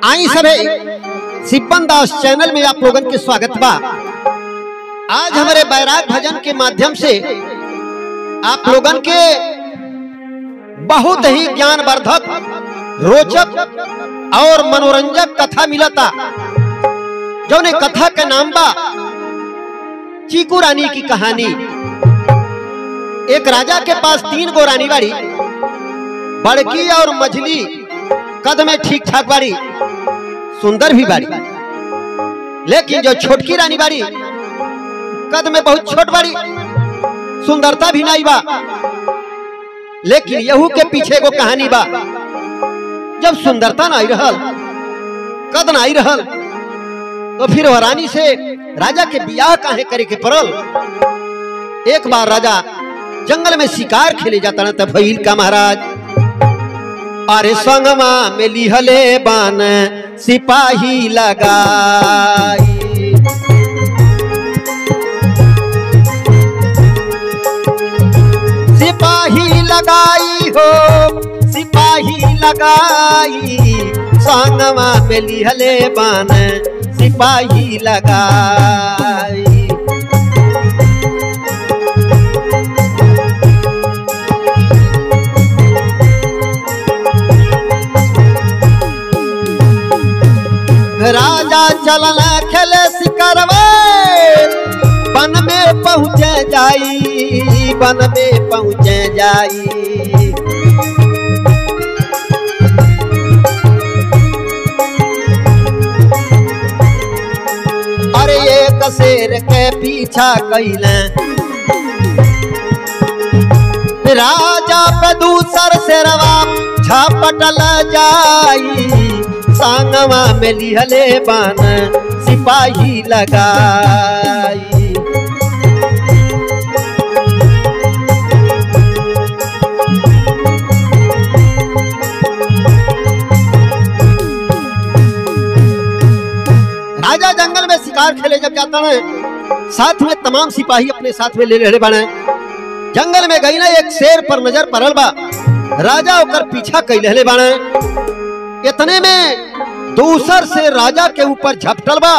आई सभे सिब्बन दास चैनल में आप लोगन के स्वागत बा। आज हमारे बैराग भजन के माध्यम से आप लोगन के बहुत ही ज्ञानवर्धक, रोचक और मनोरंजक कथा मिलता। जो ने कथा का नाम बा चीकू रानी की कहानी। एक राजा के पास 3 गो रानी बाड़ी, बड़की और मझली कद में ठीक ठाक बाड़ी, सुंदर भी बाड़ी। लेकिन जो छोटकी रानी बाड़ी कद में बहुत छोट बाड़ी, सुंदरता भी नहीं बा। लेकिन यहू के पीछे को कहानी बा। जब सुंदरता नहीं रहल, कद नहीं रहल, तो फिर वह रानी से राजा के बियाह काहे करे के पड़ल। एक बार राजा जंगल में शिकार खेले जाता न, तब भइल का महाराज, अरे संगमा में लिहले बान सिपाही लगाई। सिपाही लगाई हो, सिपाही लगाई, संगमा में लिहले बान सिपाही लगाई। राजा चलन खेले शिकारवे, वन में पहुँचे जाई, वन में पहुँचे जाई। अरे एक शेर के पीछा कैले, राजा पे दूसर शेरवा झपटल जाई। सांगवा में लिहले बान सिपाही लगाई। राजा जंगल में शिकार खेले जब जाता है, साथ में तमाम सिपाही अपने साथ में ले रहे बने। जंगल में गई ना, एक शेर पर नजर पड़ल बा। राजा ओकर पीछा कैले बाने। इतने में दूसर से राजा के ऊपर झपटल बा,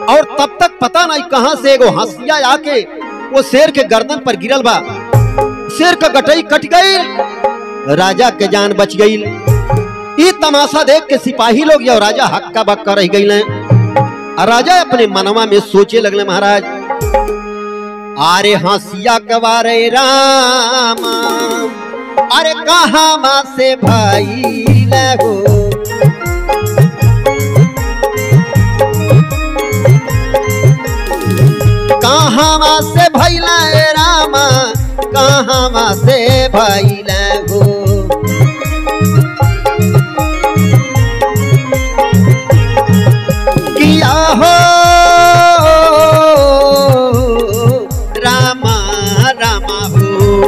और तब तक पता नहीं कहां से एगो हंसिया आके वो शेर के गर्दन पर गिरल बा। शेर का गटई कट गई, राजा के जान बच गई। ये तमाशा देख के सिपाही लोग या राजा हक्का बक्का रह गई। राजा अपने मनवा में सोचे लगले, महाराज अरे हंसिया कवारे रामा, अरे कहाँ से भाई हो, कहाँ से भैला रामा, कहाँ से भैला हो। किया हो रामा रामा हो,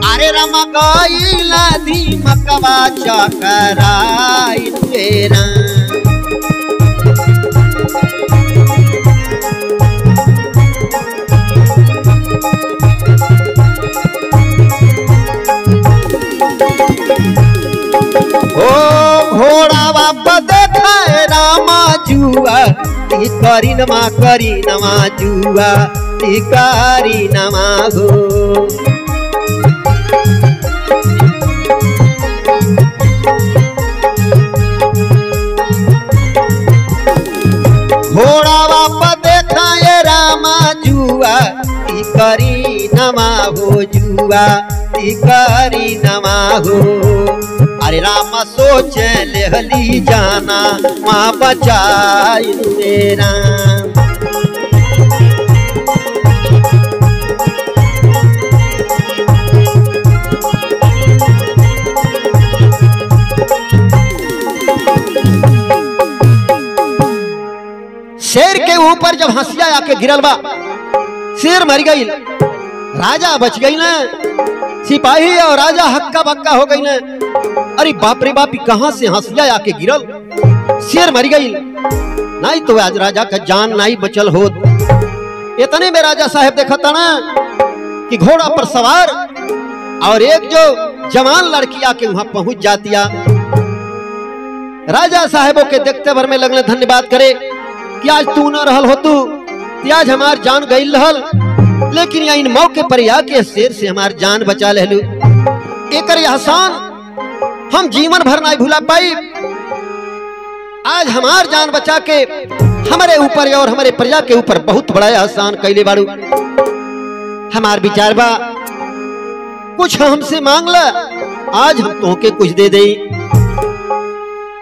अरे रामा गईला दीमकवा चकराई तेरा। घोड़ा बाबा देखा रामा जुआ, करी नमा जुआ, करी नमा हो। घोड़ा बाबा देखा रामा जुआ, करी नमा हो जुआ, करी नमा हो। अरे रामा सोचे लेहली जाना, माँ बचाई तेरा। शेर के ऊपर जब हंसिया आके गिरल बा, शेर मर गई, राजा बच गई ना। सिपाही और राजा हक्का बक्का हो गई ना। अरे बाप रे बाप, कहां से हंसिया आके गिरल, शेर मर गई। नहीं तो आज राजा का जान नहीं बचल हो। इतने में राजा साहब देखा था ना कि घोड़ा पर सवार और एक जो जवान लड़की आके वहां पहुंच जातिया। राजा साहेबों के देखते भर में लगने धन्यवाद करे कि आज तू न रहल हो तू आज हमार जान गई रहल, लेकिन या इन मौके पर आके शेर से हमार जान बचा ले लू। एक एहसान हम जीवन भर नहीं भूला पाई। आज हमार जान बचा के हमारे ऊपर और हमारे प्रजा के ऊपर बहुत बड़ा एहसान कैले बाड़ू। हमार विचार बा कुछ हमसे मांग ला, आज हम तोहके कुछ दे दे।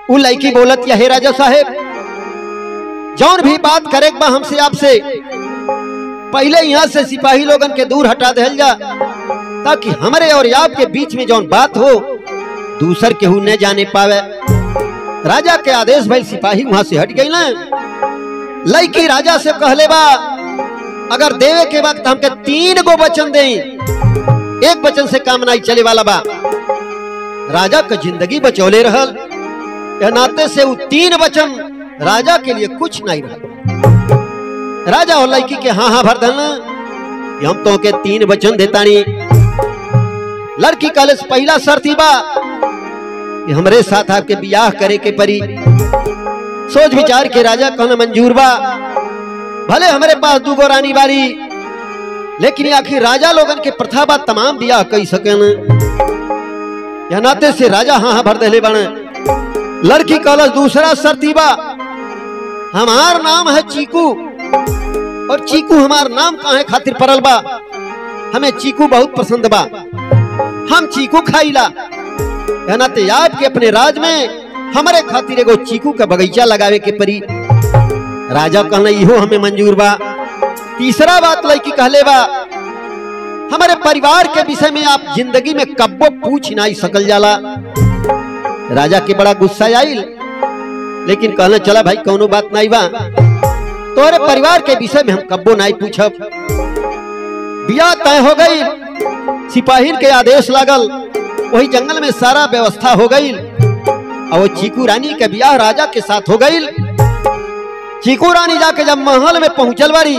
उ लड़की बोलत या हे राजा साहेब, जौन भी बात करे बा हमसे आपसे पहले यहाँ से सिपाही लोगन के दूर हटा दे जा, ताकि हमारे और आपके बीच में जौन बात हो दूसर केहू न जाने पावे। राजा के आदेश भइल, सिपाही वहां से हट गई ना। लड़की राजा से कहले बा अगर देवे के वक्त हमके 3 गो वचन दे, एक वचन से काम नहीं चले वाला बा। राजा का जिंदगी बचौले रहल, या नाते से वो 3 वचन राजा के लिए कुछ नहीं रहल। राजा और लड़की के हाँ हाँ भर दल, हम तो के 3 वचन देतानी। लड़की कहले पहला शर्त बा कि हमरे साथ आपके बियाह करे के परी। सोच विचार के राजा कहना मंजूर बा। भले हमारे पास 2 गो रानी बारी, लेकिन आखिर राजा लोगन के प्रथा बा तमाम बियाह कई सकेन। या नाते से राजा हाँ हाँ भर देले बने। लड़की कहलस दूसरा शर्ती बा, हमार नाम है चीकू, और चीकू हमार नाम काहे खातिर पड़ल बा, हमें चीकू बहुत पसंद बा, हम चीकू खाईला। या नाते आपके अपने राज में हमारे खातिर एगो चीकू का बगीचा लगावे के परी। राजा कहना इहो हमें मंजूर बा। तीसरा बात लड़की कहले बा, हमारे परिवार के विषय में आप जिंदगी में कब्बो पूछ नहीं सकल जाला। राजा के बड़ा गुस्सा आइल, लेकिन कहना चला भाई कोनो बात नहीं बा, तोरे परिवार के विषय में हम कब्बो नहीं पूछब। बियाह तय हो गई, सिपाही के आदेश लागल, वही जंगल में सारा व्यवस्था हो गई, और वो चीकू रानी के बियाह राजा के साथ हो गई। चीकू रानी जाके जब महल में पहुंचल बारी,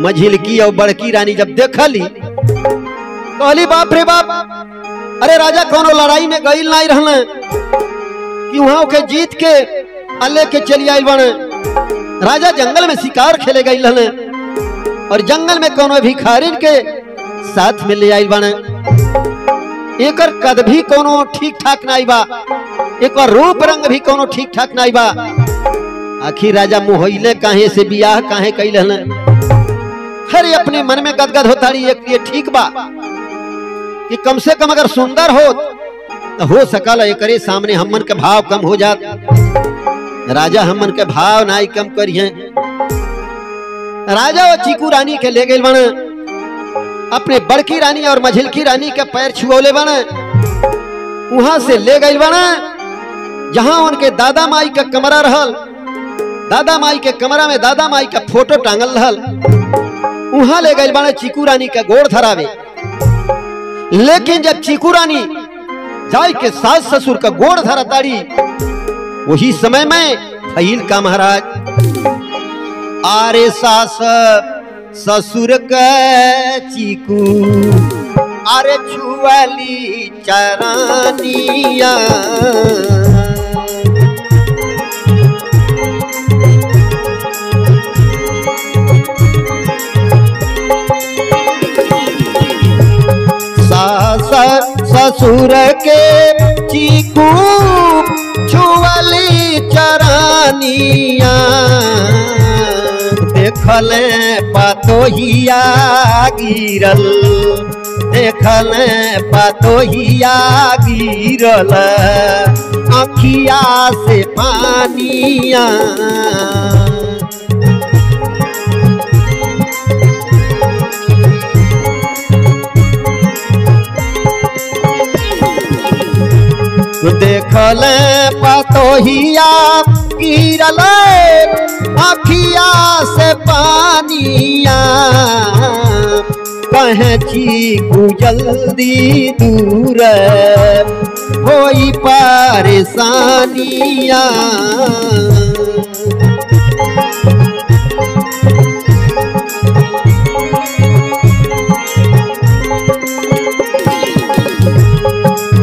मझिलकी और बड़की रानी जब देखली कहली बाप रे बाप, अरे राजा कोनो लड़ाई में गईल नहीं रहना कि वहां के जीत के अल्ले के चली आइल बने। राजा जंगल में शिकार खेले गईल रहने, और जंगल में कोनो भिखारिन के साथ में ले आइल बने। एकर कद भी कोनो ठीक ठाक नहीं बा, एकर रूप रंग भी कोनो ठीक ठाक नहीं बा। आखिर राजा मोहइले काहे से बियाह काहे कैल रहने। अरे अपने मन में गदगद होता रही, एक ये ठीक बा कि कम से कम अगर सुंदर तो हो सकल एकरे सामने हमन के भाव कम हो जात। राजा हमन के भाव नहीं कम करिए। राजा और चीकू रानी के ले गए बने, अपने बड़की रानी और मझिलकी रानी के पैर छुओले बने। वहां से ले गए बने जहां उनके दादा माई का कमरा रहल। दादा माई के कमरा में दादा माई का फोटो टांगल रहल। वहां ले गए बने चीकू रानी का गोड़ धरावे। लेकिन जब चीकू रानी जाय के सास ससुर का गोड़ धरा ताड़ी, वही समय में फैल का महाराज, आरे सास ससुर के चीकू आरे छुआली चरानिया। ससुर के चीकू छुआली चरानिया, देखले पतोहिया गिरल, देखले पतोहिया गिरल, आँखिया से पानिया। देखले पतोहिया गिरल, आँखिया से पानिया, कहे चीकू जल्दी दूर होई परेशानिया।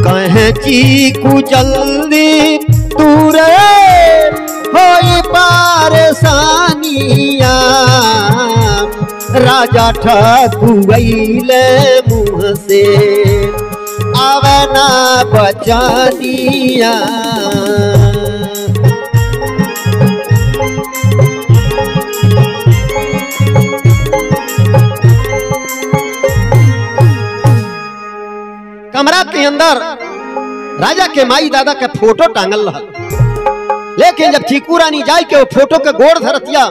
कहे चीकू जल्दी राजा ठकुआइले मुँह से आवे ना बचनिया। कमरा के अंदर राजा के माई दादा के फोटो टांगल रहा, लेकिन जब चीकू रानी जाए के वो फोटो के गोड़ धरतिया,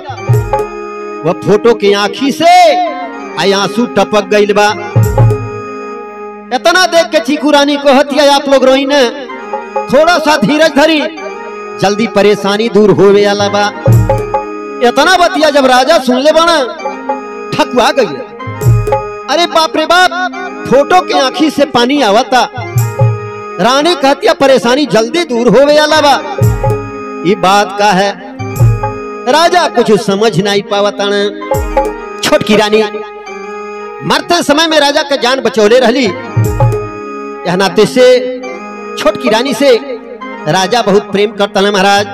वो फोटो के आँखी से आई आंसू टपक गई बा। इतना देख के चीकू रानी को हतिया आप लोग रोई ने, थोड़ा सा धीरज धरी, जल्दी परेशानी दूर होवे वाला बा। इतना बतिया जब राजा सुन ले बना ठकुआ गई। अरे बाप रे बाप, फोटो के आँखी से पानी आवता। रानी कहती परेशानी जल्दी दूर होवे वाला बा। ये बात का है राजा कुछ समझ नहीं पावता। छोटकी रानी मरते समय में राजा के जान बचौले रहली, यह नाते से छोटकी रानी से राजा बहुत प्रेम करता है महाराज।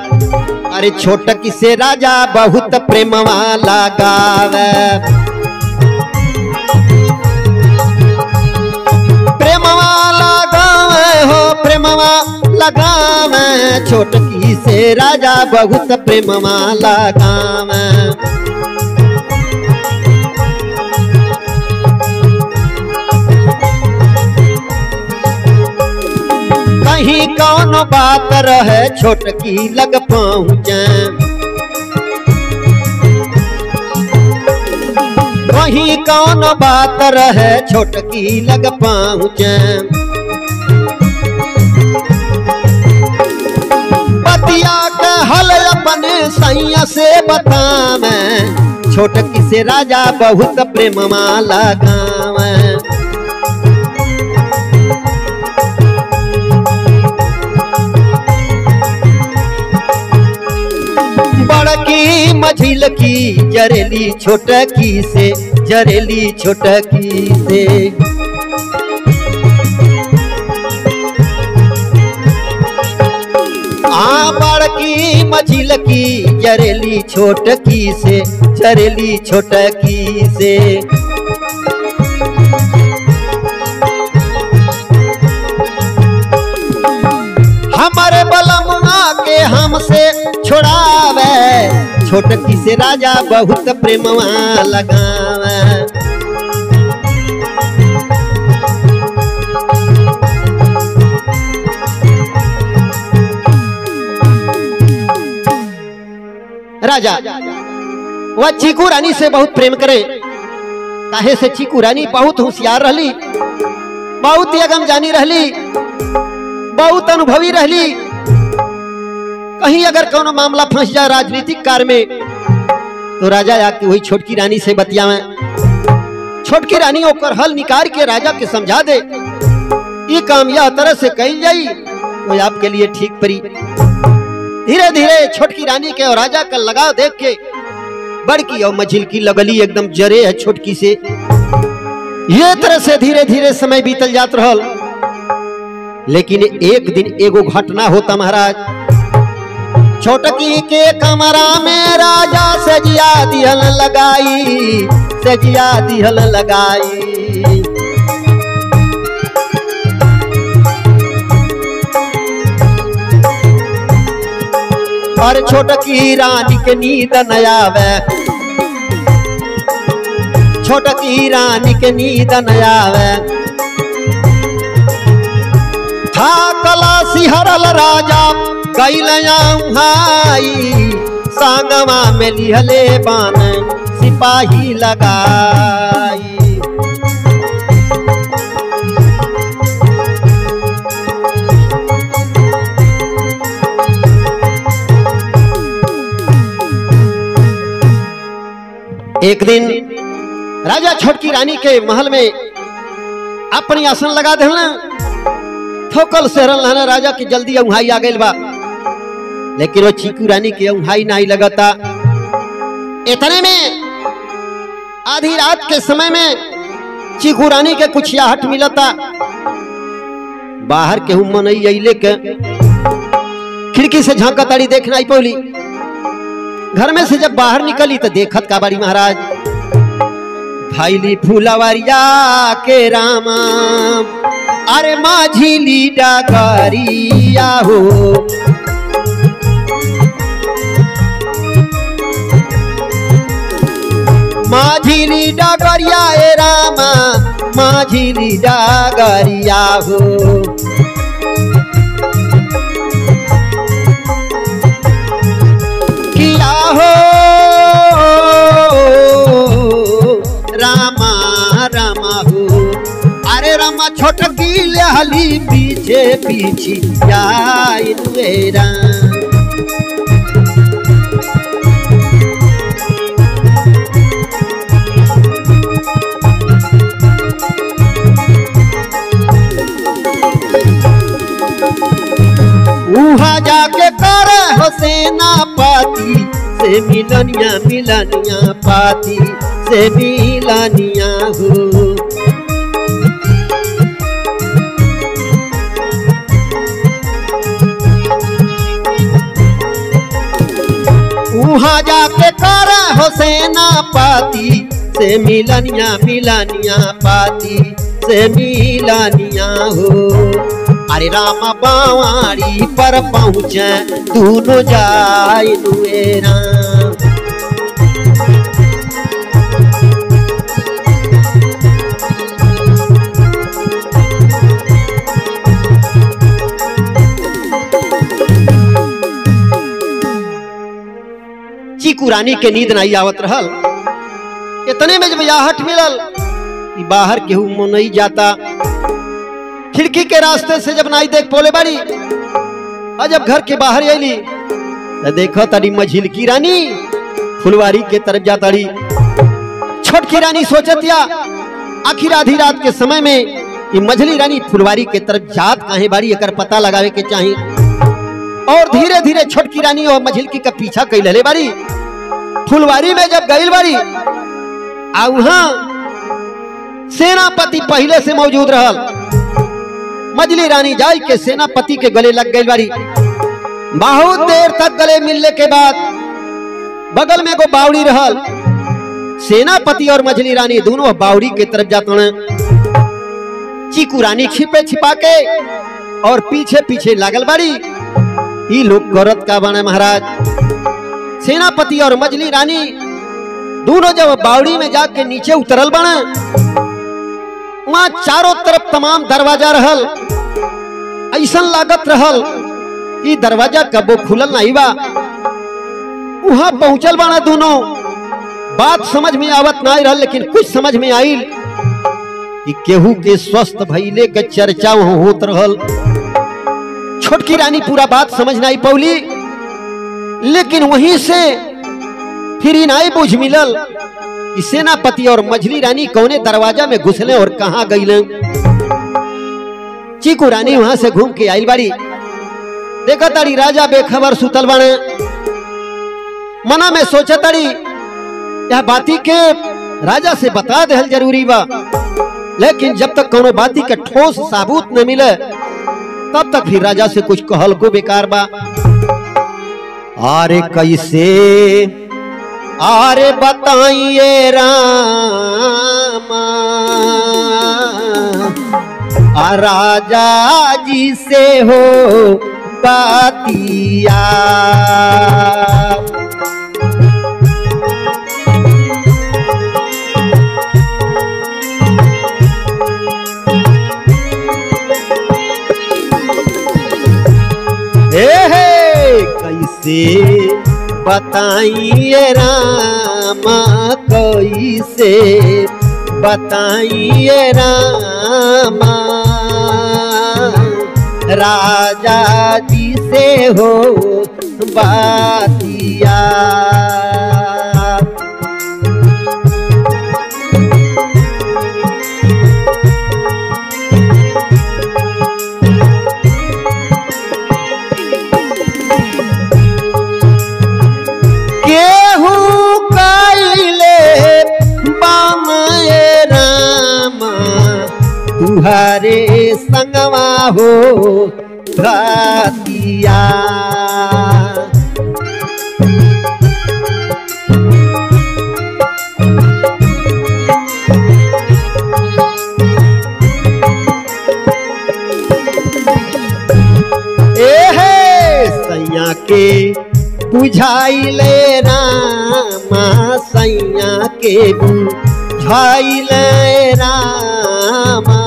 अरे छोटकी से राजा बहुत प्रेम वाला गावे, प्रेम वाला गावे हो प्रेम वाला गावे। छोटकी से राजा बहुत प्रेम वाला गावे। कहीं कौन बात रहे छोटकी लग पहुँचे, वहीं कौन बात रहे छोटकी लग पहुँचे। बतिया के हल अपने सैया से बतावे, छोटकी से राजा बहुत प्रेम वाला गावे। बड़की मझिल की जरेली छोटकी से, जरेली छोटकी से। बड़की मझिल की जरेली छोटकी से, जरेली छोटकी से। हमारे बलमुआ के हमसे छोड़ावे, छोटकी से राजा बहुत प्रेम वाला गावे। राजा वह चीकू रानी से बहुत प्रेम करे, काहे से चीकू रानी बहुत होशियार रहली, बहुत अगम जानी रहली, बहुत अनुभवी रहली। कहीं अगर कोनो मामला फंस जाए राजनीतिक कार्य में, तो राजा आके वही छोटकी रानी से बतियावे। छोटकी रानी ओकर हल निकाल के राजा के समझा दे, ये काम यह तरह से कही जाई तो आपके लिए ठीक परी। धीरे धीरे छोटकी रानी के और राजा का लगाव देख के बड़की और मझिल की लगली एकदम जरे है छोटकी से। ये तरह से धीरे धीरे समय बीतल जात रहल। लेकिन एक दिन एगो घटना होता महाराज। छोटकी के कमरा में राजा सजिया दिहल लगाई, सजिया दिहल लगाई। और छोटकी रानी के नींद न आवे, छोटकी रानी के नींद न आवे। था कला सिहरल राजा गैलया भाई, सांगवा में लिहले बान सिपाही लगाई। एक दिन राजा छोटकी रानी के महल में अपनी आसन लगा देना। थोकल सहरल राजा की जल्दी उहाई आ गई बा, लेकिन वो चीकू रानी के उहाई नहीं लगता। इतने में आधी रात के समय में चीकू रानी के कुछ आहट मिलता। बाहर के मन अइले के खिड़की से झांका ताड़ी देखना आई पौली। घर में से जब बाहर निकली तो देखत का बाड़ी महाराज खाइली फुलवरिया के रामा अरे माझिली डगरिया हो माझिली डगरिया ए रामा माझिली डगरिया हो किया हो रामा रामा हो अरे रामा छोटकी लहली पीछे पीछे जाए मेरा वहाँ जाके करे हो सेनापति से मिलनिया मिलनिया पाती से मिलनिया हो वहाँ जाके करे हो सेनापति से मिलनिया मिलनिया पाती से मिलनिया हो अरे रामा बावाड़ी पर पहुँचे दोनों जाए दुएरा चीकू रानी के नींद नहीं आवत रहल इतने में जब याहट मिलल कि बाहर केहू मन नहीं जाता खिड़की के रास्ते से जब नाई देख पोले बाड़ी और जब घर के बाहर आईली तो देखो तड़ी मझिलकी रानी फुलवारी के तरफ जाताड़ी छोटकी रानी सोचतिया आखिर आधी रात के समय में ये मझली रानी फुलवारी के तरफ जात काहे बाड़ी एकर पता लगावे के चाही और धीरे धीरे छोटकी रानी और मझिलकी का पीछा कई ले बाड़ी फुलवारी में जब गई बाड़ी आ वहां सेनापति पहले से मौजूद रहल मझली रानी जाई के सेनापति के गले लग गई बाड़ी बहुत देर तक गले मिलने के बाद बगल में को बावड़ी रहल सेनापति और मझली रानी दोनों बावड़ी के तरफ जाते हैं चीकू रानी छिपे छिपा के और पीछे पीछे लागल बाड़ी ये लोग गौरत का बने महाराज सेनापति और मझली रानी दोनों जब बावड़ी में जाके नीचे उतरल बने वहां चारों तरफ तमाम दरवाजा रहल ऐसा लागत रहल कि दरवाजा कबो खुलल नहीं बा वहां पहुंचल बना दोनों बात समझ में आवत नहीं रहल लेकिन कुछ समझ में आइल कि केहू के स्वस्थ भइले के चर्चा वहां होत रहल छोटकी रानी पूरा बात समझ नहीं पौली लेकिन वहीं से फिर नहीं बुझ मिलल कि सेनापति और मझली रानी कौने दरवाजा में घुसले और कहां गईले चीकू रानी वहां से घूम के आइल बाड़ी देखा तारी राजा बेखबर सुतल बने मना में सोचा तारी यह बाती के राजा से बता देहल जरूरी बा लेकिन जब तक कोनो बाती के ठोस साबूत न मिले तब तक फिर राजा से कुछ कहल को बेकार बा अरे कैसे अरे बताइए रामा राजा जी से हो बातिया कैसे बताइए रामा कैसे बताइए रामा राजा जी से हो बातिया तुम्हारे संगवा हो घातिया ए सैया के बुझाइले रामा सैया के बुझाइले रामा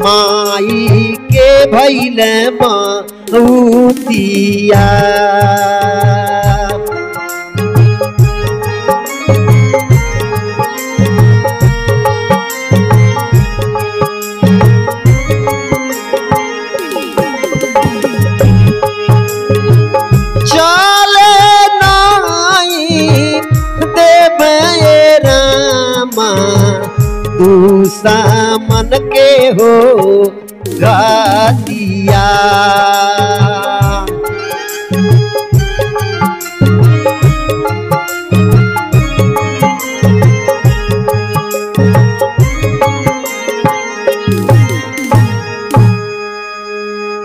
माई के भैले मऊतिया सामन के हो गादिया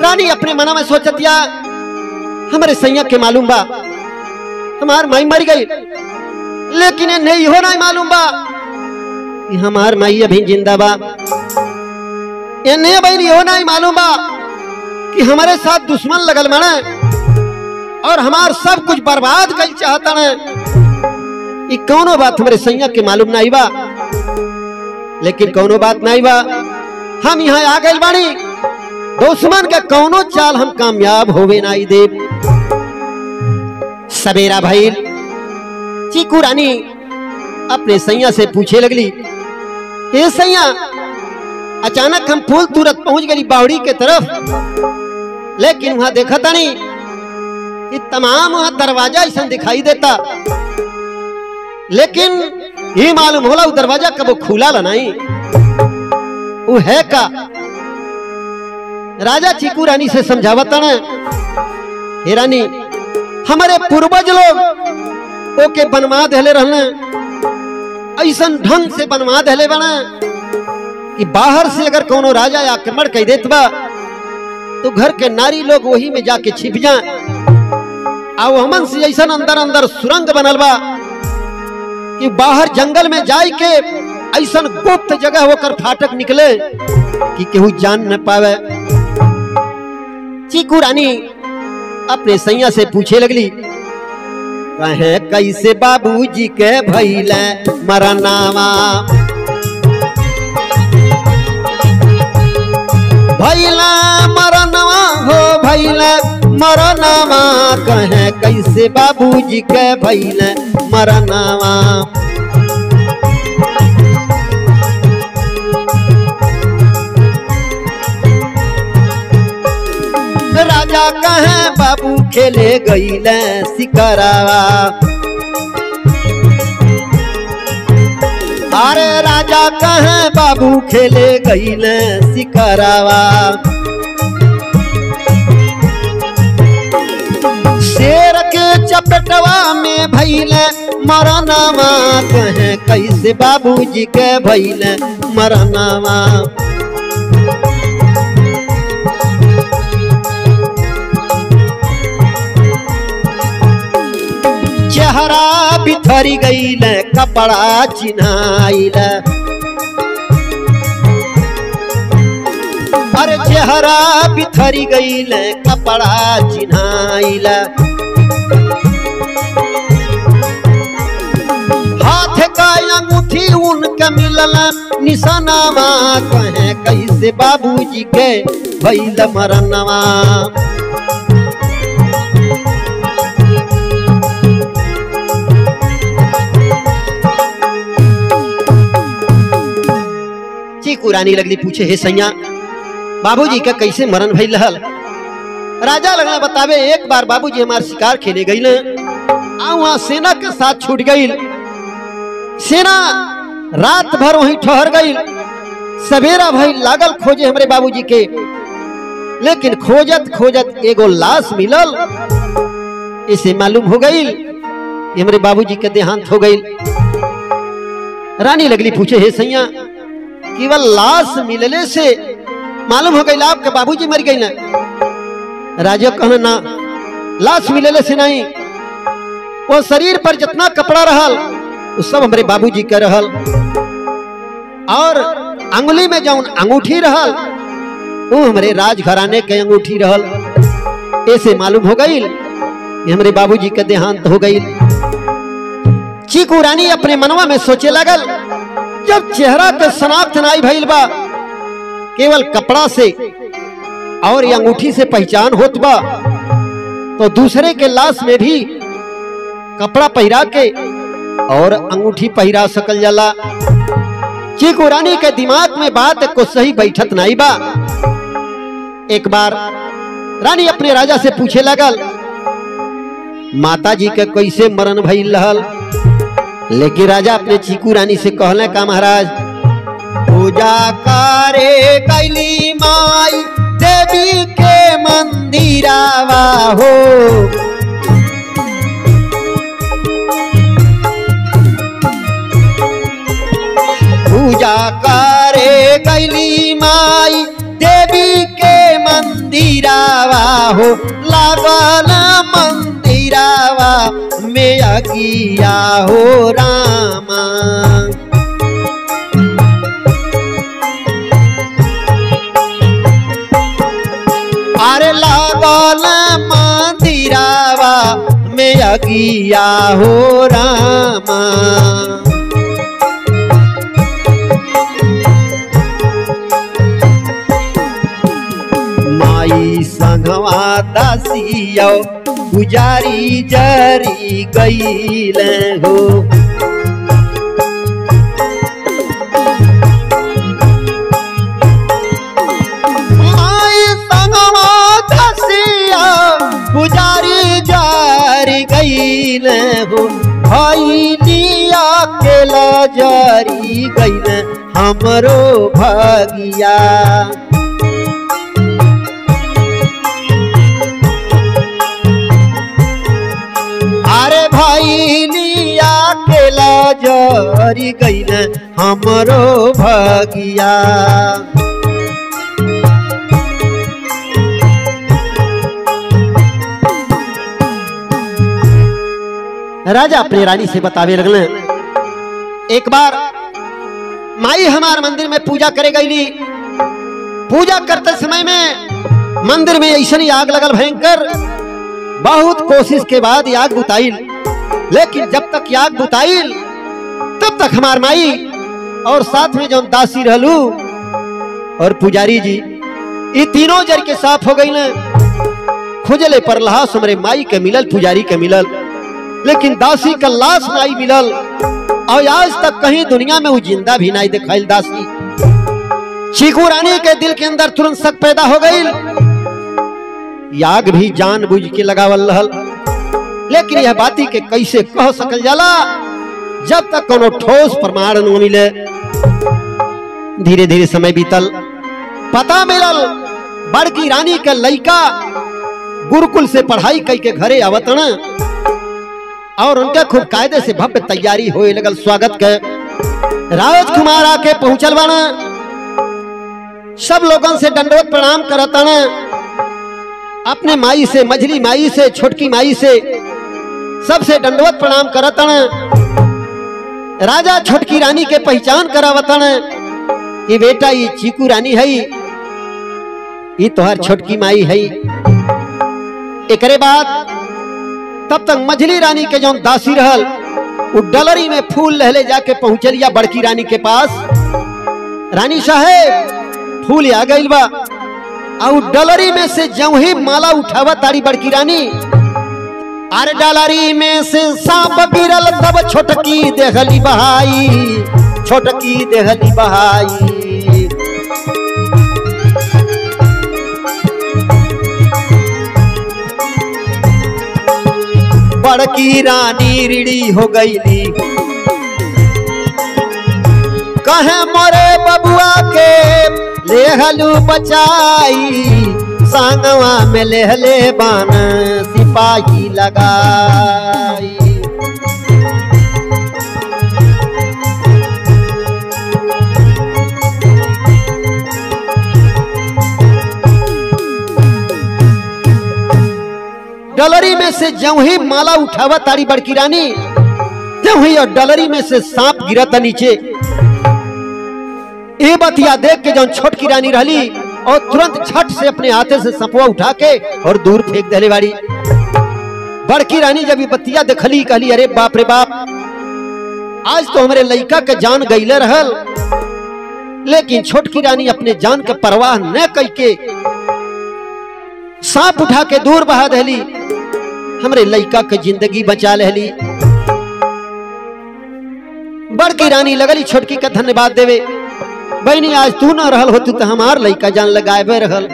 रानी अपने मना में सोचतिया हमारे सैया के मालूम बा हमार माई मर गई, लेकिन नहीं हो नहीं मालूम बा कि हमार माई अभी जिंदा बा। इन्हें भाई हो नहीं मालूम बा कि हमारे साथ दुश्मन लगल माने और हमार सब कुछ बर्बाद कर चाहता है। ये कौनो बात हमारे सैया के मालूम नहीं बा, लेकिन कौनो बात नहीं बा, हम यहाँ आ गए बानी। दुश्मन के कौनो चाल हम कामयाब होवे नहीं दे। सवेरा भाई चीकू रानी अपने सैया से पूछे लगली, हे सैया अचानक हम फूल तुरंत पहुंच गई बावड़ी के तरफ, लेकिन वहां देखा था नहीं कि तमाम वहां दरवाजा ऐसा दिखाई देता, लेकिन ये मालूम होला वो दरवाजा कब खुला ला नहीं वो है का। राजा चीकू रानी से समझावता ना, हे रानी हमारे पूर्वज लोग ओके बनवा देले रहने, ऐसा ढंग से बनवा देले बना कि बाहर से अगर कोनो राजा आक्रमण कर देत बा तो घर के नारी लोग वही में जाके छिप जाए। आओ हमन से ऐसा अंदर अंदर सुरंग बनल बा कि बाहर जंगल में जाए के ऐसा गुप्त जगह होकर फाटक निकले कि केहू जान न पावे। चीकू रानी अपने सैया से पूछे लगली, कहे कैसे बाबूजी के भैले मरनावा, भैला मरनवा हो भैला मरनवा, कहे कैसे बाबूजी के भैले मरनवा। राजा कहे बाबू खेले गईले शिकरावा, अरे राजा कहे बाबू खेले गईले शिकरावा। शेर के चपेटवा में भैले मरनावा, कहे कैसे बाबूजी के भैले मरनावा। चेहरा बिथरी गईल कपड़ा चिन्हाइल, अरे चेहरा बिथरी गईल कपड़ा चिन्हाइल। हाथ का अंगूठी उनके मिलल निशानावा, कहे कैसे बाबूजी के भइल मरनवा। चीकू रानी लगली पूछे, हे सैया बाबूजी का कैसे मरण भइल रहल। राजा लगना बतावे, एक बार बाबूजी हमार शिकार खेले गई वहां सेना के साथ छूट गई। सेना रात भर वहीं ठहर गई। सवेरा भाई लागल खोजे हमरे बाबूजी के, लेकिन खोजत खोजत एगो लाश मिलल। इसे मालूम हो गई कि हमरे बाबूजी के देहांत हो गई। रानी लगली पूछे, हे सैया केवल लाश मिलने से मालूम हो गई आपके बाबूजी मर गई ना। राजा कहना ना, लाश मिलने से नहीं, वो शरीर पर जितना कपड़ा रहल वो सब हमारे बाबूजी के रहल, और अंगुली में जौन अंगूठी रहल वो हमरे राजघराने के अंगूठी रहल। ऐसे मालूम हो गई हमरे बाबूजी के देहांत हो गई। चीकू रानी अपने मनवा में सोचे लगल, जब चेहरा के शनाख्त नाई भइल बा, केवल कपड़ा से और अंगूठी से पहचान होत बा, तो दूसरे के लाश में भी कपड़ा पहिरा के और अंगूठी पहिरा सकल जाला। चीकू रानी के दिमाग में बात को सही बैठत नहीं बा। एक बार रानी अपने राजा से पूछे लगल, माता जी के कैसे मरण भइल रहल। लेकिन राजा अपने चीकू रानी से कहले का महाराज, पूजा करे कैली माई देवी के मंदिरावा हो, पूजा करे कैली माई देवी के मंदिरावा हो, लागल मंदिरावा में अगिया हो रामा। अरे लागल मंदिरावा में अगिया हो रामा। माई संगवा दासिया पुजारी जरी गईल हो, माई संगवा दासिया पुजारी जरी गईल हो, भैलिया केला जरी गईल हमरो भगिया। अरे भैलिया केला जरी गईल हमरो भगिया। राजा अपनी रानी से बतावे लगले, एक बार माई हमार मंदिर में पूजा करे गईली। पूजा करते समय में मंदिर में ऐसा ही आग लगल भयंकर। बहुत कोशिश के बाद आग बुताइल, लेकिन जब तक आग बुताइल तब तक हमार माई और साथ में जो दासी रहलू और पुजारी जी, ये तीनों जर के साफ हो गई न। खुजले पर लाश हमरे माई के मिलल, पुजारी के मिलल, लेकिन दासी का लाश नहीं मिलल। और आज तक कहीं दुनिया में वो जिंदा भी नहीं दिखाइल दासी। चीकू रानी के दिल के अंदर तुरंत शक पैदा हो गई। याग भी जानबूझ के लगावल रहल, लेकिन यह बाती के कैसे कह सकल जाला जब तक कोनो ठोस प्रमाण न मिले। धीरे धीरे समय बीतल, पता मिलल बड़की रानी के लड़का गुरुकुल से पढ़ाई करके घरे आवतन और उनके खूब कायदे से भव्य तैयारी होए लगल स्वागत के। राजकुमार आके पहुंचल बाना, सब लोगन से दंडवत प्रणाम करतन। अपने माई से, मझली माई से, छोटकी माई से, सबसे दंडवत प्रणाम करतन। राजा छोटकी रानी के पहचान करावतन कि बेटा ये चीकू रानी है, ये तोहर छोटकी माई है। एकरे बाद तब तक मझली रानी के जो दासी रहल वो डलरी में फूल लहले जाके पहुंचलिया बड़की रानी के पास। रानी साहेब फूल आ गइल बा। और डलरी में से जब ही माला उठावा तारी बड़की रानी, अरे डलरी में से सांप गिरल तब छोटकी देहली बहाई, छोटकी देहली बहाई। बड़की रानी रीढ़ी हो गईली, कहे मोरे बबुआ के लेहलू बचाई, सांगवा में लेहले बान सिपाही लगाई। डलरी में से जब ही माला उठावा तारी बड़की रानी, जब ही और डलरी में से सांप गिरा था नीचे। ये बतिया देख के जो छोटकी रानी रहली और तुरंत झट से अपने हाथे से सपवा उठा के और दूर फेंक देले बाड़ी। बड़की रानी जब ये बतिया देखली कहली अरे बाप रे बाप, आज तो हमारे लड़का के जान गईले रहल, लेकिन छोटकी रानी अपने जान के परवाह न करके सांप उठा के दूर बहा देली, हमरे लड़का के जिंदगी बचा लेली। बड़की रानी लगली छोटकी का धन्यवाद देवे, बहनी आज तू न रहल होती तो हमार लड़का जान लगाए रहल।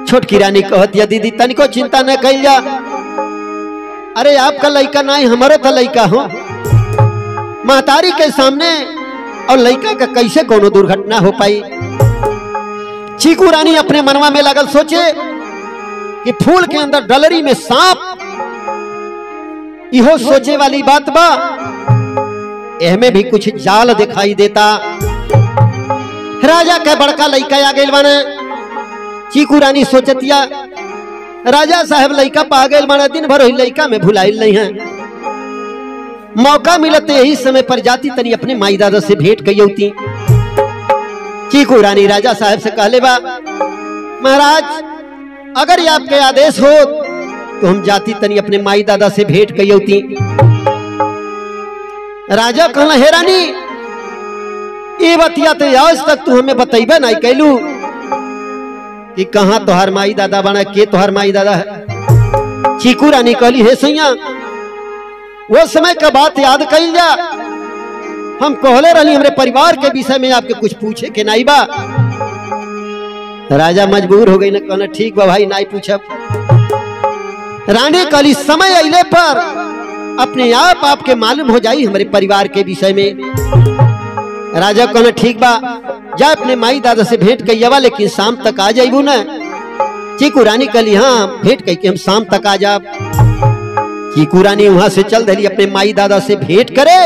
छोटकी रानी कहती दीदी तनिको चिंता न कइल जा, अरे आपका लड़का नहीं हमारो तो लड़का हो। महतारी के सामने और लड़का का कैसे कोनो दुर्घटना हो पाई। चीकू रानी अपने मनवा में लगल सोचे कि फूल के अंदर डलरी में सांप, इहो सोचे वाली बात बा, एहमे भी कुछ जाल दिखाई देता। राजा के बड़का लड़का आ गइल बाने। चीकू रानी सोचतिया राजा साहब लड़का पा गइल बाने, दिन भर लड़का में भुलाइल नहीं है। मौका मिलते यही समय पर जाती तनी अपने माई दादा से भेंट कई। चीकू रानी राजा साहब से कहले बा महाराज अगर ये आपके आदेश हो तो हम जाती तनी अपने माई दादा से भेंट कई। राजा कहला हे रानी ये बतिया तो आज तक तू हमें बतैबे नहीं कैलू कि कहाँ तोहर माई दादा बना, के तोहर माई दादा है। चीकू रानी कहली हे सैया वो समय का बात याद कइल जा, हम कहले रहली हमरे परिवार के विषय में आपके कुछ पूछे के नहीं बा। राजा मजबूर हो गई न, कहना ठीक बा भाई नहीं पूछब। रानी कहली समय अइले पर अपने आप आपके मालूम हो जाई हमारे परिवार के विषय में। राजा कहना ठीक बा जा अपने माई दादा से भेंट कइवा, लेकिन शाम तक आ जाइबू न। चीकू रानी कहली हाँ भेंट कई के हम शाम तक आ जाब। चीकू रानी वहां से चल दिली अपने माई दादा से भेंट करे,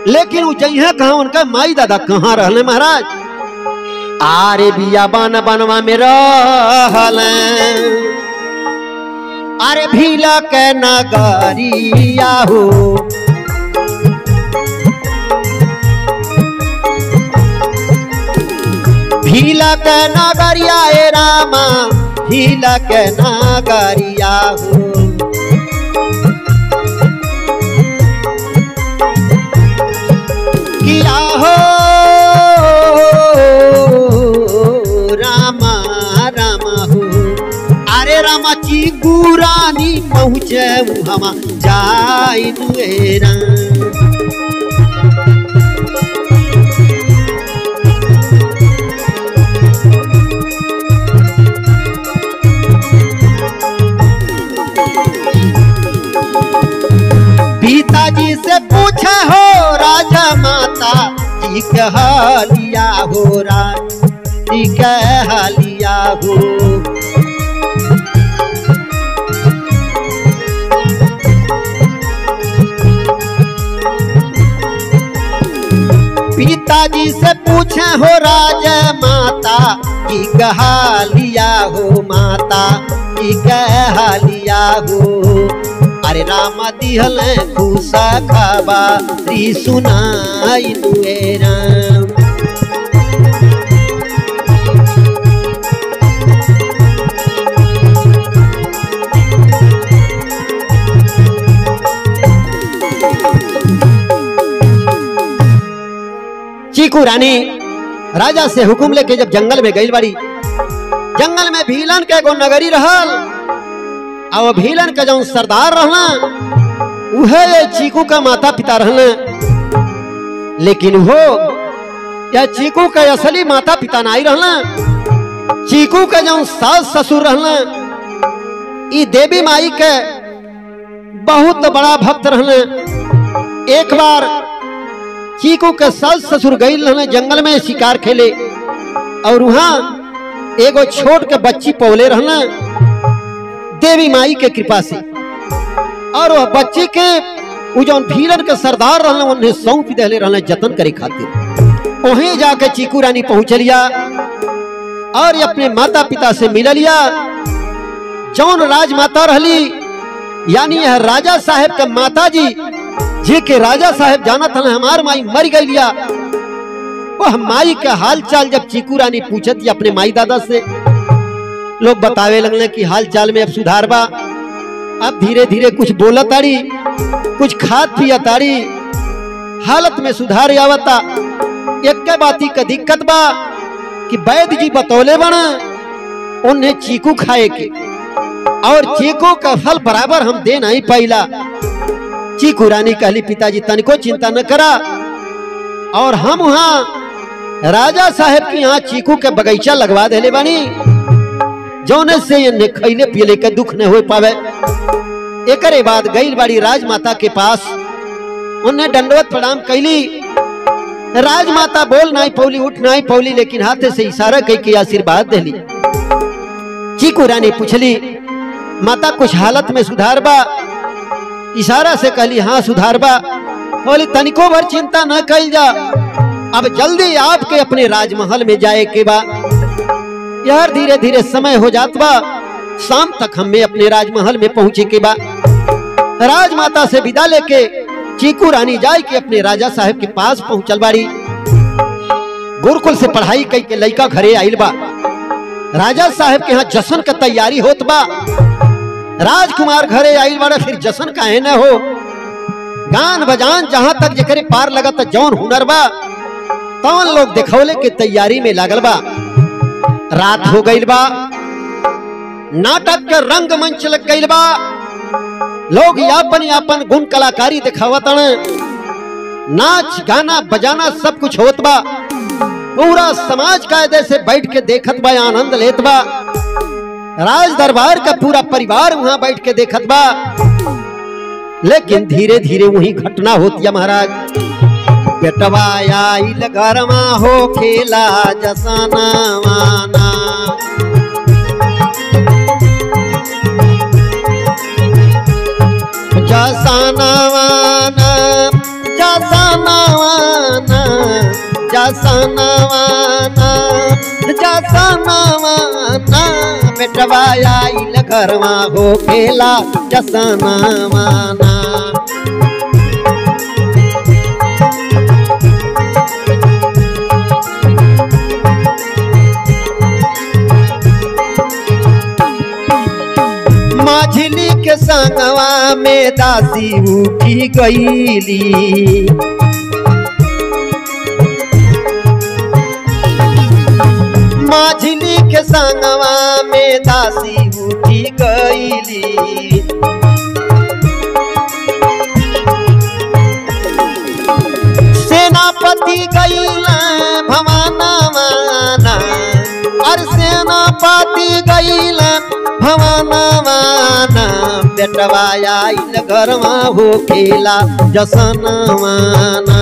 लेकिन वो जइहा कहा उनका माई दादा कहाँ रहले महाराज। आरे बिया बनवा में रहले, अरे भीला के नगरिया हो, भीला के नगरिया ए रामा, भीला के नगरिया हो। किया हो रामा रामा हो, अरे रामा चीकू रानी पहुँचे हम जाई दुएरा। पिताजी से पूछे हो राजा माता जी के हालिया हो, राजी के हालिया हो। पिताजी से पूछे हो राजा माता जी के हालिया हो, माता जी के हालिया हो। अरे रामा दिहल खुशा खाबा री सुनाई दुए राम। चीकू रानी राजा से हुक्म लेके जब जंगल में गई बाड़ी, जंगल में भीलन के एगो नगरी रहल, और भीलन का जो सरदार रहना उहे चीकू का माता पिता रहना। लेकिन वो या चीकू का असली माता पिता नहीं रहना। चीकू का जो सास ससुर रहना ई देवी माई के बहुत बड़ा भक्त रहना। एक बार चीकू के सास ससुर गई रहना जंगल में शिकार खेले, और वहां एगो छोट के बच्ची पौले रहना देवी माई के कृपा से। और वह बच्ची के वो जो भीलन के सरदार रहना उन्हें सौंप देले रहना जतन करे खातिर। वहीं जाके चीकू रानी पहुंच लिया और अपने माता पिता से मिल लिया। जौन राजमाता रहली यानी यह राजा साहब के माता जी जे के राजा साहब जाना था हमार माई मर गई लिया, वह माई का हाल चाल जब चीकू रानी पूछती अपने माई दादा से, लोग बतावे लगने कि हाल चाल में अब सुधार बा, अब धीरे धीरे कुछ बोला ताड़ी, कुछ खाद पिया ताड़ी, हालत में सुधार आवता। एक बाती का दिक्कत बा कि वैद्य जी बतौले बना उन्हें चीकू खाए के, और चीकू का फल बराबर हम दे नहीं पाइला। चीकू रानी कहली पिताजी तनिको चिंता न करा, और हम वहां राजा साहब की यहाँ चीकू के बगीचा लगवा देले बानी, जौने से ये खैले पियले के दुख न हो पावे। एकरे बाद गई बाड़ी राजमाता के पास, उन्हें दंडवत प्रणाम कैली। राजमाता बोल नहीं पौली, उठ नहीं पौली, लेकिन हाथे से इशारा कई के आशीर्वाद देली। चीकू रानी पूछली माता कुछ हालत में सुधार बा? इशारा से कहली हाँ सुधार बा। बोली तनिको भर चिंता न कल जा, अब जल्दी आपके अपने राजमहल में जाए के बा। यार धीरे धीरे समय हो जात बा, शाम तक हमें अपने राजमहल में पहुंचे के बा। राजमाता से विदा लेके चीकू रानी जाए के अपने राजा साहब के पास पहुंचल बाड़ी। गुरुकुल से पढ़ाई कई के लड़का घरे आइल बा। राजा साहब के यहाँ जश्न का तैयारी होत बा। राजकुमार घरे आइल बाड़ा, फिर जश्न काहे न हो। गान बजान जहां तक जकरे पार लगत जौन हुनर बा तौन लोग दिखौले के तैयारी में लागल बा। रात हो गई बा, नाटक के रंग मंच लग गई बा। लोग यापन यापन गुण कलाकारी दिखावत, नाच गाना बजाना सब कुछ होत बा। पूरा समाज कायदे से बैठ के देखत बा, आनंद लेत बा। राज दरबार का पूरा परिवार वहां बैठ के देखत बा। लेकिन धीरे धीरे वही घटना होती है महाराज। बेटवा आइल घरमा हो खेला जसना माना, जसना माना, जसना माना, जसना माना, जसना माना। बेटवा आइल घरमा हो खेला जसना माना। माझिली के संगवा में दासी उठी गईली, माझिली के संगवा में दासी उठी गईली। सेनापति गईला भवाना माना, और सेनापति गईला भवाना माना। बेटवा आइल घरमा हो खेला जसना माना।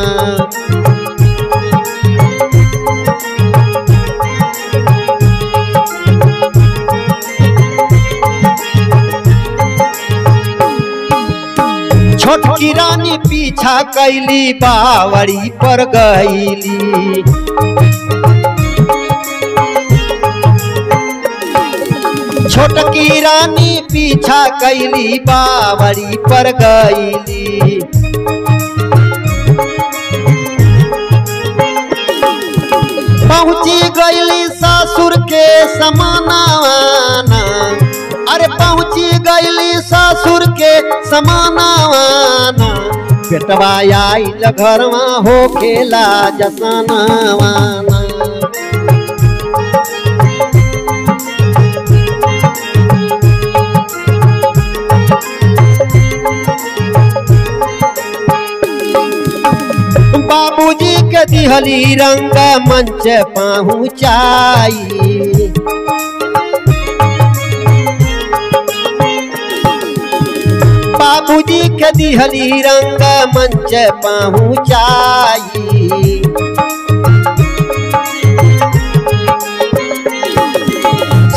छोटकी रानी पीछा कैली बावड़ी पर गईली। छोटकी रानी पीछा कैली बावड़ी पर गईली। पहुंची गईली ससुर के समानावाना, अरे पहुंची गईली ससुर के समानावाना। बेटवा आइल घरमा हो खेला जसनावाना। बाबूजी के दिहली रंग मंच पहुंचाई। बाबूजी के दिहली रंग मंच पहुंचाई।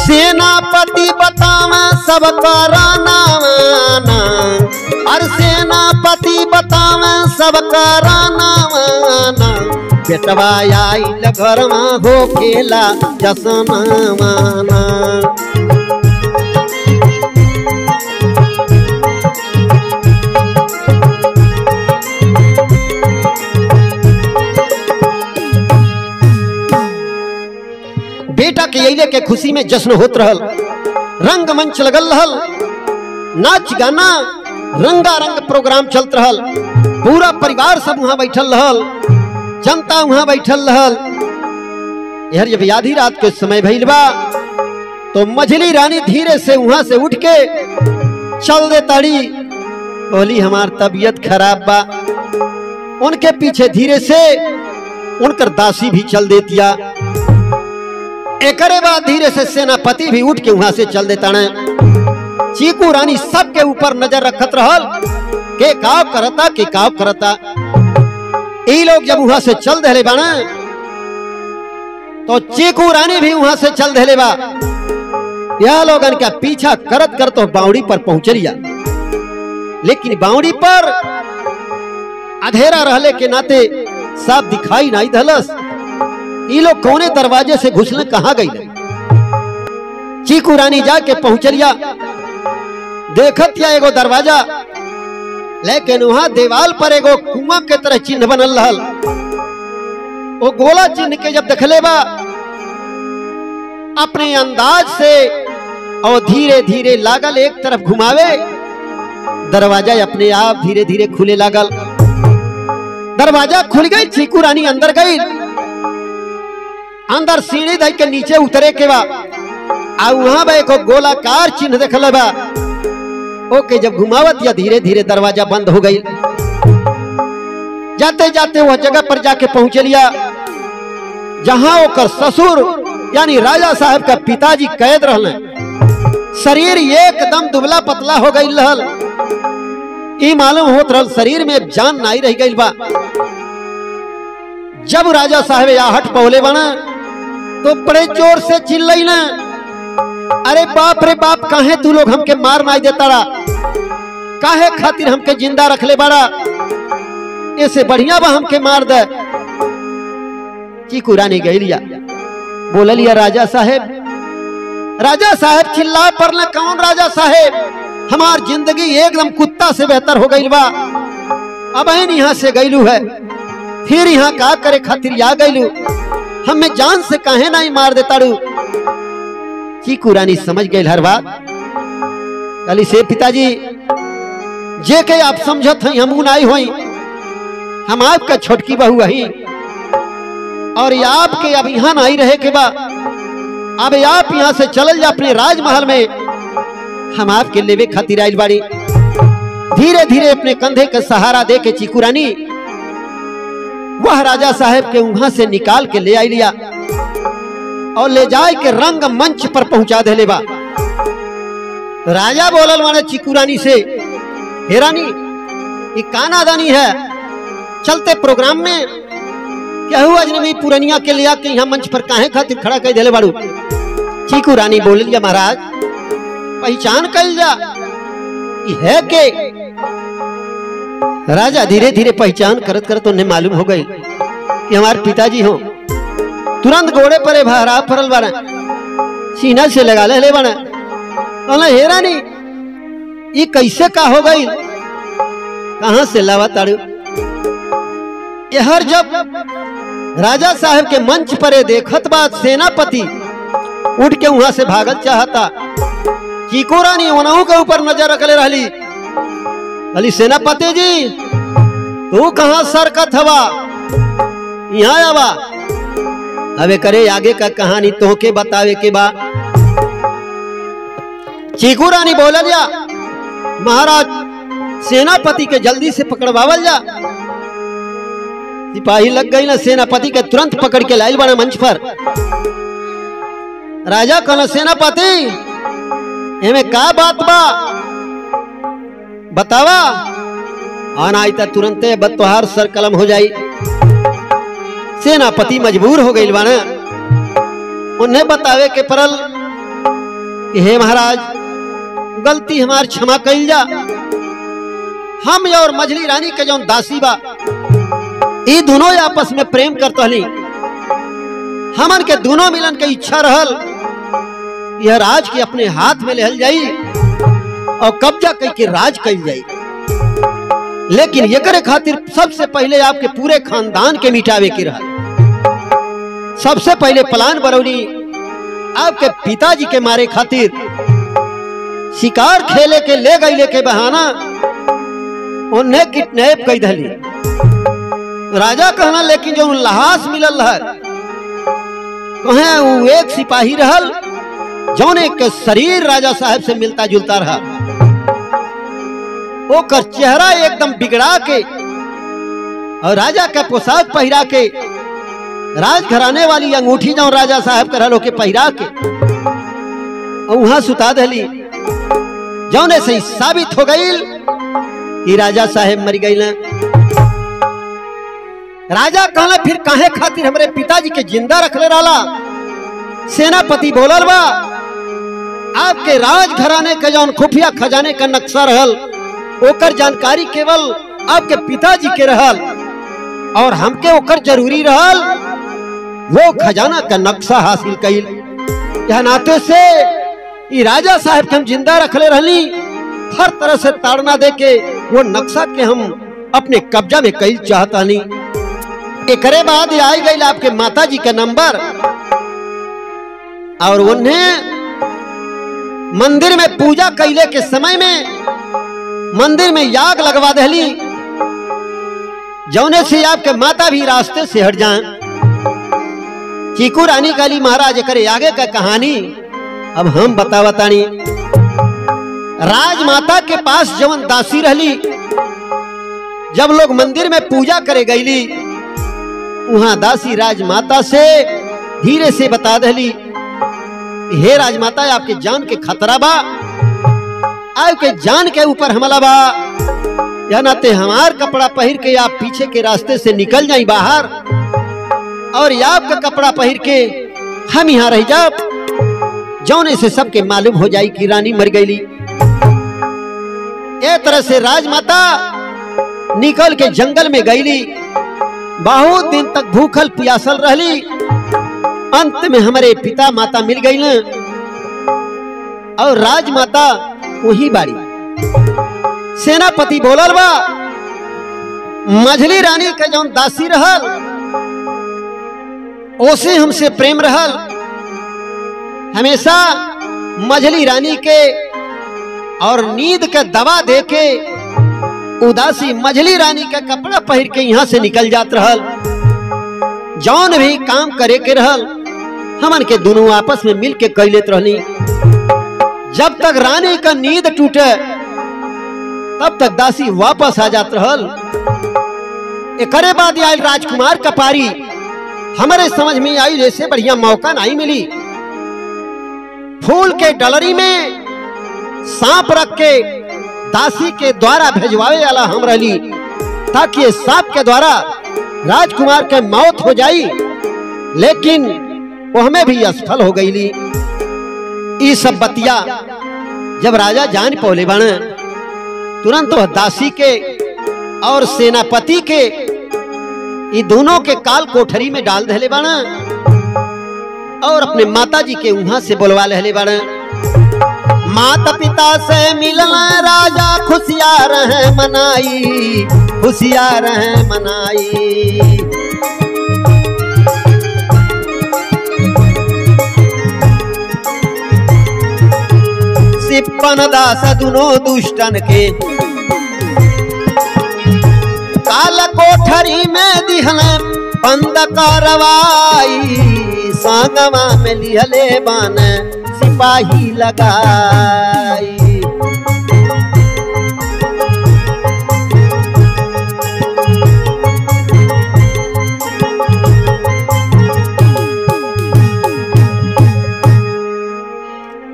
सेनापति बतावा सब कराना, और सेनापति बतावा सब कराना। बेटवा आइल घरमा हो खेला जसना माना। गईले के खुशी में जश्न होत रहल, रंग मंच लगल रहल, नाच गाना रंगारंग प्रोग्राम चलत रहल, पूरा परिवार सब वहां बैठल रहल, जनता वहां बैठल रहल। यार जब आधी रात के समय भइल बा तो मझली रानी धीरे से वहां से उठ के चल दे ताड़ी, बोली हमार तबीयत खराब बा। उनके पीछे धीरे से उनकर दासी भी चल देतिया। एकरे बाद धीरे से सेनापति भी उठ के वहां से चल देता ने। चीकू रानी सबके ऊपर नजर रखत रहल के काव करता के काव करता। ई लोग जब वहां से चल देले बा तो चीकू रानी भी वहां से चल देले बा। यह लोगन का पीछा करत कर तो बावड़ी पर पहुंचलिया, लेकिन बावड़ी पर अंधेरा रहले के नाते साफ दिखाई नहीं दलस। ई लोग कौने दरवाजे से घुसले कहां गई। चीकू रानी जाके पहुंचलिया, देखत या एगो दरवाजा, लेकिन वहां दीवाल पर एगो कुआं के तरह चिन्ह बनल रहल। वो गोला चिन्ह के जब देखले बा अपने अंदाज से और धीरे धीरे लागल एक तरफ घुमावे, दरवाजा अपने आप धीरे धीरे खुले लागल। दरवाजा खुल गई, चीकू रानी अंदर गई। अंदर सीढ़ी धई के नीचे उतरे के बा आ वहां बा एको गोलाकार चिन्ह देखले बा। ओके जब घुमावत या धीरे धीरे दरवाजा बंद हो गई। जाते जाते वह जगह पर जाके पहुंचलिया जहां ओकर ससुर यानी राजा साहब का पिताजी कैद रहले। शरीर एकदम दुबला पतला हो गई रहल। ई मालूम होत रहल शरीर में जान नहीं रह गई बा। जब राजा साहब आहट पौले बना तो बड़े जोर से चिल्लाई ना, अरे बाप रे बाप, काहे तू लोग हमके मार नहीं देता रा, काहे खातिर हमके जिंदा रख ले बड़ा, ऐसे बढ़िया बा हमके मार दे। चीकू रानी गई लिया, बोल लिया राजा साहेब। राजा साहेब चिल्ला पड़ले, कौन राजा साहेब, हमार जिंदगी एकदम कुत्ता से बेहतर हो गई बा। अब यहाँ से गईलू है, फिर यहाँ का करे खातिर आ गईलू, हमें जान से काहे नहीं मार देता रू। चीकू रानी समझ गई हर बात। कली से पिताजी जे के आप समझत हैं हमू नहीं होई, हम आपका छोटकी बहू हई और आपके अब यहाँ नहीं रहे के बा। अब आप यहाँ से चल जा अपने राजमहल में, हम आपके लेवे खातिर आइल बाड़ी। धीरे धीरे अपने कंधे का सहारा दे के चीकू रानी वह राजा साहब के वहां से निकाल के ले आई लिया और ले जाए के रंग मंच पर पहुंचा दे ले बा। राजा बोलल माने चीकू रानी से, हे रानी ये का नादानी है, चलते प्रोग्राम में क्या हुआ अजनबी पुरनिया के लिया के यहाँ मंच पर काहे खातिर खड़ा कर देले बाड़ू। चीकू रानी बोल लिया, महाराज पहचान कर जा है के। राजा धीरे धीरे पहचान करत करत उन्हें मालूम हो गई कि हमारे पिताजी हो। तुरंत घोड़े पर भारा फरल बारा, सीना से लगा ले बारा। हे रानी ये कैसे का हो गई, कहां से लावा ताड़ू। हर जब राजा साहब के मंच पर देखत बात सेनापति उठ के वहां से भागल चाहता। चीकू रानी उन्हों के ऊपर नजर रखले रहली। अली सेनापति जी तू कहां सरकत हवा, यहाँ आवा। अबे करे आगे का कहानी तो के बतावे के बा। चीकू रानी बोल जा, महाराज सेनापति के जल्दी से पकड़वावल जा। सिपाही लग गई ना, सेनापति के तुरंत पकड़ के लाइल बना मंच पर। राजा कहला, सेनापति एमे का बात बा बतावा। आना आई था तुरंत बतवार सर कलम हो जाई। सेनापति मजबूर हो गई बाना, उन्हें बतावे के परल कि हे महाराज गलती हमार क्षमा कइल जा। हम और मझली रानी के जो दासी बा ये दोनों आपस में प्रेम करते हली। हमन के दोनों मिलन के इच्छा रहल यह राज के अपने हाथ में लेहल जाई और कब्जा करके राज कइल जाई। लेकिन ये करे खातिर सबसे पहले आपके पूरे खानदान के मिटावे के रहल। सबसे पहले प्लान बनौली आपके पिताजी के मारे खातिर शिकार खेले के ले गईले के बहाना उन्हें किडनैप कर दली। राजा कहना लेकिन जो लाश मिलल है कहे वो एक सिपाही रहल जौन एक शरीर राजा साहब से मिलता जुलता रहा। ओकर चेहरा एकदम बिगड़ा के और राजा का पोशाक पहिरा के राजघराने वाली अंगूठी जो राजा साहब करल के पहिरा के वहां सुता दली। जौने से साबित हो गई कि राजा साहब मर गई। राजा कहला फिर काहे खातिर हमरे पिताजी के जिंदा रखले रहला। सेनापति बोलल बा आपके राजघराने के जौन खुफिया खजाने का नक्शा रहल ओकर जानकारी केवल आपके पिताजी के रहल और हमके ओकर जरूरी रहल वो खजाना का नक्शा हासिल कइल। यह नाते से ई राजा साहब के हम जिंदा रखले रहली हर तरह से ताड़ना दे के वो नक्शा के हम अपने कब्जा में कइल चाहतानी। एकरे बाद आई गई आपके माताजी का नंबर और उन्हें मंदिर में पूजा कैले के समय में मंदिर में याग लगवा दहली जौने से आपके माता भी रास्ते से हट जाएं। चीकू रानी काली महाराज करे आगे का कहानी अब हम बतावतानी। राजमाता के पास जवन दासी रहली जब लोग मंदिर में पूजा करे गईली वहां दासी राजमाता से धीरे से बता दहली हे राजमाता आपके जान के खतरा बा आपके जान के ऊपर हमला बा या नाते हमार कपड़ा पहन के आप पीछे के रास्ते से निकल जाई बाहर और आपका कपड़ा पहन के हम यहाँ रह जाओ जौने से सबके मालूम हो जाई कि रानी मर गईली। ए तरह से राजमाता निकल के जंगल में गईली बहुत दिन तक भूखल प्यासल रहली। अंत में हमारे पिता माता मिल गई न और राजमाता वही बाड़ी। सेनापति बोलल बा मझली रानी के जौन दासी रहल ओसे हमसे प्रेम रहल। हमेशा मझली रानी के और नींद के दवा दे के उदासी मझली रानी का कपड़ा पहन के यहाँ से निकल जात रहल। जौन भी काम करे के रहल हमन के दोनों आपस में मिल के कर लेत रहनी। जब तक रानी का नींद टूटे तब तक दासी वापस आ जात रहल। एकरे बाद आयल राजकुमार का पारी हमारे समझ में आई जैसे बढ़िया मौका नहीं मिली। फूल के डलरी में सांप रख के दासी के द्वारा भेजवावे वाला हम रहली ताकि सांप के द्वारा राजकुमार के मौत हो जाई लेकिन वो हमें भी असफल हो गईली। ये सब बतिया जब राजा जान पौले बने तुरंत वह दासी के और सेनापति के ये दोनों के काल कोठरी में डाल दहले बने और अपने माताजी के वहां से बुलवा लहले बने। माता पिता से मिलना राजा खुशियां रहे मनाई खुशियां रहे मनाई। सिप्पन दास दुनो दुष्टन के काल कोठरी में दिहल बंद करवाई सांगवा में लिहले बान सिपाही लगाई।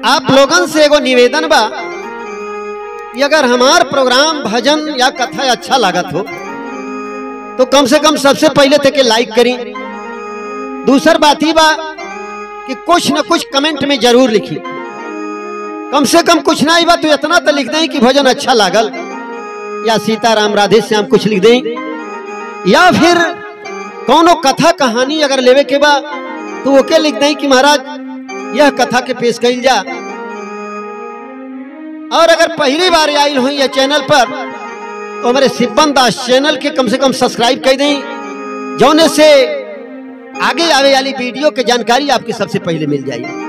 आप लोगन से एगो निवेदन बा कि अगर हमार प्रोग्राम भजन या कथा अच्छा लागत हो तो कम से कम सबसे पहले तक लाइक करी। दूसर बात ही बा कि कुछ न कुछ कमेंट में जरूर लिखी। कम से कम कुछ ना ही बा तो इतना तो लिख दें कि भजन अच्छा लागल या सीताराम राधे श्याम कुछ लिख दें या फिर कौनो कथा कहानी अगर लेवे के बा तो ओके लिख दें कि महाराज यह कथा के पेश कइल जा। और अगर पहली बार आई हो यह चैनल पर तो हमारे सिब्बन दास चैनल के कम से कम सब्सक्राइब कर दें जौने से आगे आवे वाली वीडियो की जानकारी आपकी सबसे पहले मिल जाएगी।